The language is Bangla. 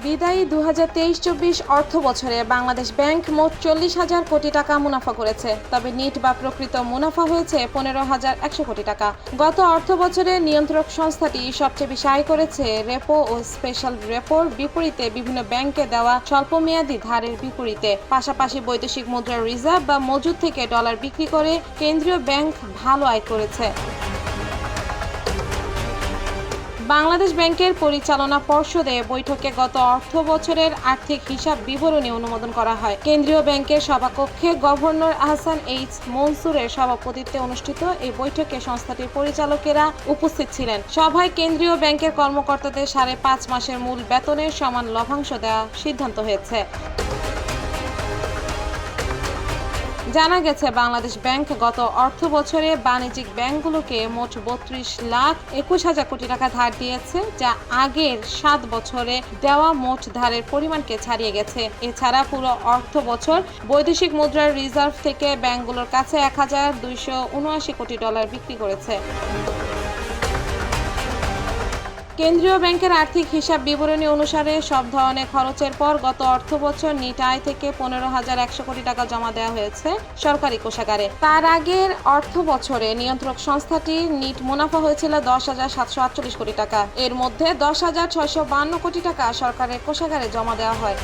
বিদায়ী 2023-24 অর্থ বছরে বাংলাদেশ ব্যাংক মোট 40,000 কোটি টাকা মুনাফা করেছে। তবে নিট বা প্রকৃত মুনাফা হয়েছে 15,100 কোটি টাকা। গত অর্থ বছরে নিয়ন্ত্রক সংস্থাটি সবচেয়ে বেশি আয় করেছে রেপো ও স্পেশাল রেপোর বিপরীতে বিভিন্ন ব্যাংকে দেওয়া স্বল্পমেয়াদী ধারের বিপরীতে। পাশাপাশি বৈদেশিক মুদ্রার রিজার্ভ বা মজুদ থেকে ডলার বিক্রি করে কেন্দ্রীয় ব্যাংক ভালো আয় করেছে। বাংলাদেশ ব্যাংকের পরিচালনা পর্ষদে বৈঠকে গত অর্থ বছরের আর্থিক হিসাব বিবরণী অনুমোদন করা হয়। কেন্দ্রীয় ব্যাংকের সভাকক্ষে গভর্নর আহসান এইচ মনসুরের সভাপতিত্বে অনুষ্ঠিত এই বৈঠকে সংস্থাটির পরিচালকেরা উপস্থিত ছিলেন। সভায় কেন্দ্রীয় ব্যাংকের কর্মকর্তাদের 5.5 মাসের মূল বেতনের সমান লভ্যাংশ দেওয়ার সিদ্ধান্ত হয়েছে। জানা গেছে, বাংলাদেশ ব্যাংক গত অর্থ বছরে বাণিজ্যিক ব্যাংকগুলোকে মোট 32,21,000 কোটি টাকা ধার দিয়েছে, যা আগের 7 বছরে দেওয়া মোট ধারের পরিমাণকে ছাড়িয়ে গেছে। এছাড়া পুরো অর্থ বছর বৈদেশিক মুদ্রার রিজার্ভ থেকে ব্যাংকগুলোর কাছে 1,279 কোটি ডলার বিক্রি করেছে। কেন্দ্রীয় ব্যাংকের আর্থিক হিসাব বিবরণী অনুসারে সব ধরনের খরচের পর গত অর্থবছর নিট আয় থেকে 15,100 কোটি টাকা জমা দেওয়া হয়েছে সরকারি কোষাগারে। তার আগের অর্থ বছরে নিয়ন্ত্রক সংস্থাটির নিট মুনাফা হয়েছিল 10,748 কোটি টাকা। এর মধ্যে 10,652 কোটি টাকা সরকারের কোষাগারে জমা দেওয়া হয়।